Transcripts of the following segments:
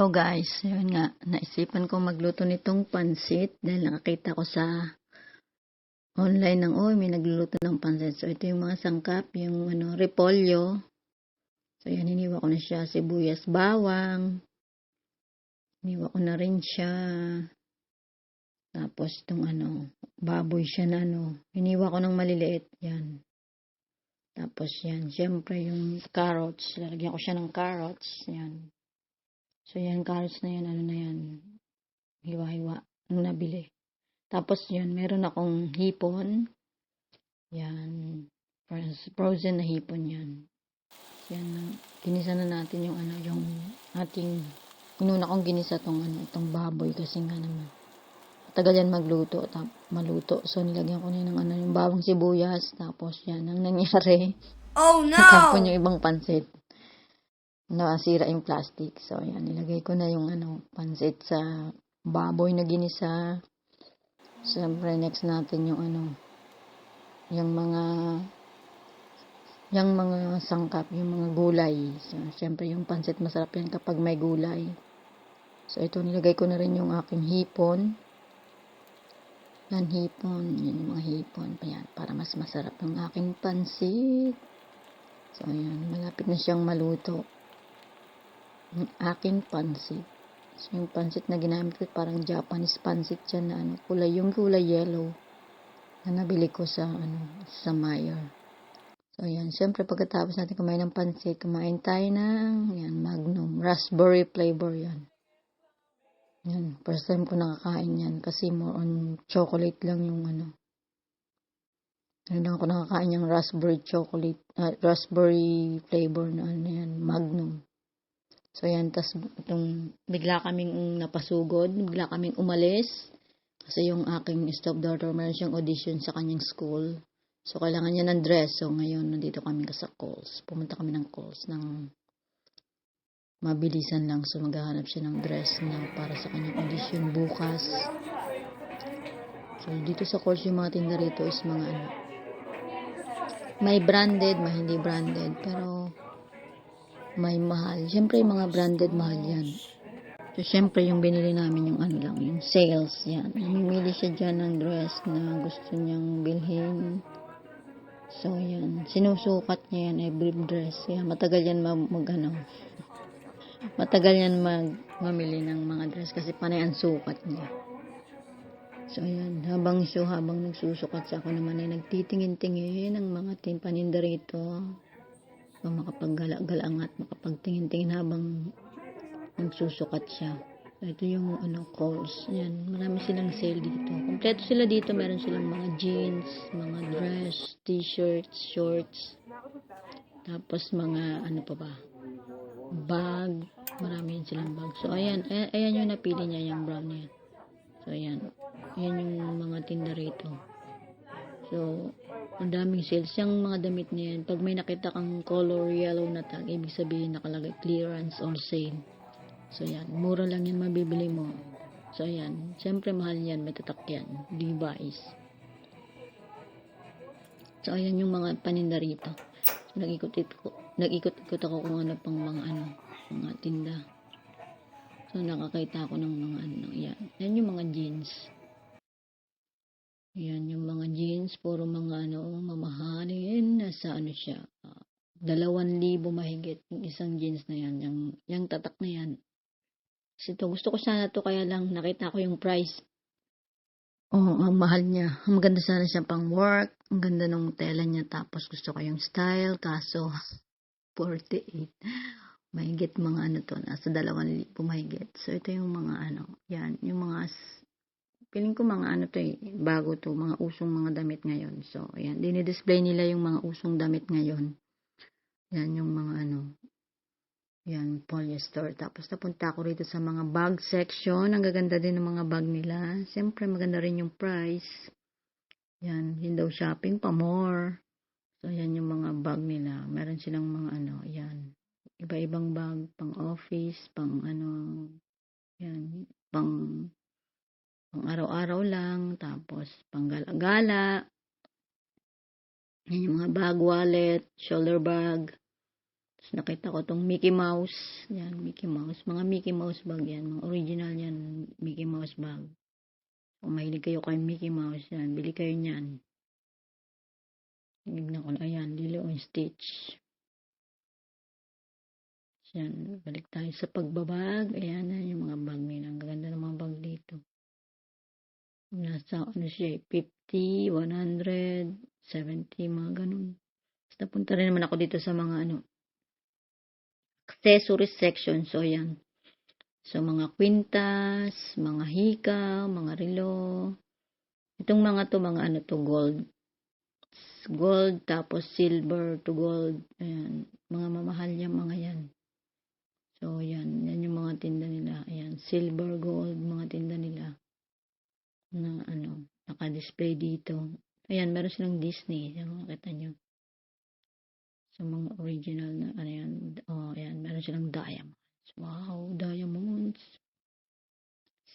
Hello guys, yun nga, naisipan ko magluto nitong pansit dahil nakakita ko sa online ng may nagluluto ng pansit. So ito yung mga sangkap, yung repolyo. So yan, hiniwa ko na siya, sibuyas, bawang. Hiniwa ko na rin siya. Tapos itong baboy siya na hiniwa ko ng maliliit, yan. Tapos yan, syempre yung carrots, lalagyan ko siya ng carrots, yan. So, yan, carrots na yan, na yan, hiwa-hiwa, ang nabili. Tapos, yan, meron akong hipon. Yan, frozen na hipon yan. Yan, ginisa na natin yung yung ating, inuna kong ginisa itong baboy kasi nga naman. Matagal yan maluto. So, nilagyan ko na ng yung bawang sibuyas. Tapos, yan, ang nangyari. Oh, no! Natapon yung ibang pansit. Nasira yung plastic. So, yan. Nilagay ko na yung pansit sa baboy na ginisa. Siyempre, next natin yung yung mga sangkap, yung mga gulay. So, siyempre, yung pansit masarap yan kapag may gulay. So, ito, nilagay ko na rin yung aking hipon. Yan, hipon. Yan yung mga hipon. Ayan, para mas masarap yung aking pansit. So, ayan. Malapit na siyang maluto. Yung aking pansit. So, yung pansit na ginamit ko, parang Japanese pansit siya na yung kulay yellow na nabili ko sa Meijer. So, ayan. Siyempre, pagkatapos natin kumain ng pansit, kumain tayo ng Magnum. Raspberry flavor yan. Yan. First time ko nakakain yan kasi more on chocolate lang yung lang ako nakakain yung raspberry flavor na yan, Magnum. So, yan, tas bigla kaming napasugod, bigla kaming umalis, kasi yung aking stepdaughter, meron siyang audition sa kanyang school. So, kailangan niya ng dress. So, ngayon, nandito kami sa Kohl's. Pumunta kami ng Kohl's ng mabilisan lang. So, maghahanap siya ng dress na para sa kanyang audition bukas. So, dito sa Kohl's, yung mga tinda rito is mga may branded, may hindi branded, pero may mahal. Siyempre, yung mga branded, mahal yan. So, siyempre, yung binili namin yung lang, yung sales, yan. Namimili siya dyan ng dress na gusto niyang bilhin. So, yan. Sinusukat niya yan, every dress. Yan, matagal yan matagal yan mamili ng mga dress kasi panay ang sukat niya. So, ayan. Habang nagsusukat sa ako naman ay nagtitingin-tingin ng mga paninda rito. So, makapag-gala-gala at makapagtingin-tingin habang nagsusukat siya. So, ito yung Kohl's. Yan. Marami silang sale dito. Kompleto sila dito. Meron silang mga jeans, mga dress, t-shirts, shorts. Tapos mga bag. Marami silang bag. So, ayan. Ayan yung napili niya, yung brown niya. So, ayan. Ayan yung mga tinda rito. So, ang daming sales. Yung mga damit na yan, pag may nakita kang color yellow na tag, ibig sabihin nakalagay clearance or sale. So, yan. Mura lang yan mabibili mo. So, yan. Siyempre, mahal yan. May tatak yan. Levi's. So, ayan yung mga paninda rito. So, nag-ikot-ikot ako kung ano pang mga tinda. So, nakakita ako ng mga yan. Yan yung mga jeans. Yan yung mga jeans. Puro mga mamahalin. Nasa siya. 2,000 mahigit. Yung isang jeans na yan. Yung tatak na yan. Kasi gusto ko sana to, kaya lang nakita ko yung price. Ang mahal niya. Ang maganda sana siya pang work. Ang ganda ng tela niya. Tapos gusto ko yung style. Kaso, 48. Mahigit mga nasa 2,000 mahigit. So, ito yung mga yan. Yung mga, feeling ko mga bago to. Mga usong mga damit ngayon. So, ayan. Dinidisplay nila yung mga usong damit ngayon. Yan yung mga yan, polyester. Tapos napunta ako rito sa mga bag section. Ang gaganda din ng mga bag nila. Siyempre, maganda rin yung price. Yan, window shopping pa more. So, yan yung mga bag nila. Meron silang mga yan. Iba-ibang bag, pang office, pang yan, pang araw-araw lang. Tapos, pang gala-gala. Yan yung mga bag, wallet, shoulder bag. Tapos nakita ko tong Mickey Mouse. Yan, Mickey Mouse. Mga Mickey Mouse bag yan. Mga original yan, Mickey Mouse bag. Kung mahilig kayo kay Mickey Mouse, yan, bili kayo niyan. Tignan ko na, ayan, Lilo and Stitch. Yan, balik tayo sa pagbabag. Ayan na yung mga bag nila. Ang ganda ng mga bag dito. Nasa, siya, 50, 100, 70, mga ganun. Tapos napunta rin naman ako dito sa mga, accessories section. So, ayan. So, mga kwintas, mga hikaw, mga relo. Itong mga to, mga gold. Gold, tapos silver to gold. Ayan. Mga mamahal yung mga yan. So, yan. Yan yung mga tinda nila. Ayan. Silver, gold, mga tinda nila. Na, naka-display dito. Ayan, meron silang Disney. Yung makita nyo. So, mga original na, yan. Oh, ayan. Meron silang diamonds. Wow, diamonds.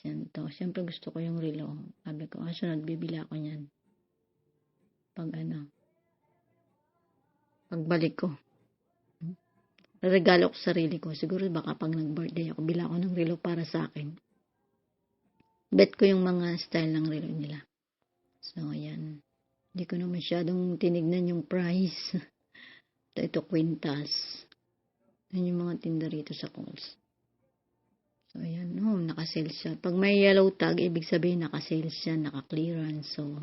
Yan to. Siyempre gusto ko yung relo. Sabi ko, sunod, bibili ako niyan. Pagbalik ko. Regalo ko sarili ko. Siguro baka pag nag-birthday ako, bila ako ng relo para sa akin. Bet ko yung mga style ng relo nila. So, ayan. Hindi ko na masyadong tinignan yung price. Ito kwintas. Yan yung mga tinda rito sa Kohl's. So, ayan. Naka-sale siya. Pag may yellow tag, ibig sabihin naka-sale siya, naka-clearance. So,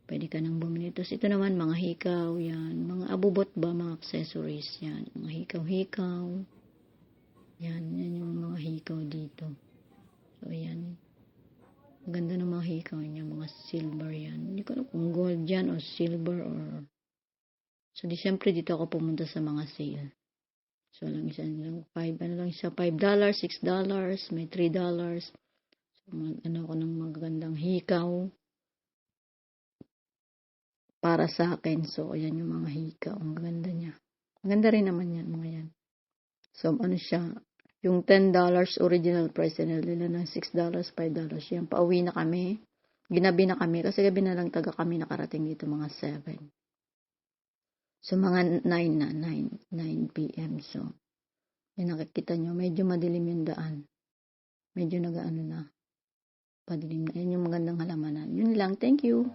pwede ka nang bumili. Tapos ito naman, mga hikaw, yan. Mga abubot ba, mga accessories, yan. Mga hikaw-hikaw. Yan yung mga hikaw dito. So, ayan. Ang ganda ng mga hikaw niya, mga silver yan. Hindi ko alam kung gold yan o silver or... So, siyempre dito ako pumunta sa mga sale. So, lang isa lang, $5, $6, may $3. So, ako ng magagandang hikaw para sa akin. So, ayan yung mga hikaw. Ang ganda niya. Ang ganda rin naman yan, mga yan. So, siya, yung $10 original price nila ng $6, $5. Yan, pauwi na kami. Ginabi na kami. Kasi gabi na lang taga kami nakarating dito, mga 7. So, mga 9 p.m. So, yung nakikita nyo, medyo madilim yung daan. Medyo nagaano na. Padilim na. Yan yung magandang halamanan. Yun lang. Thank you.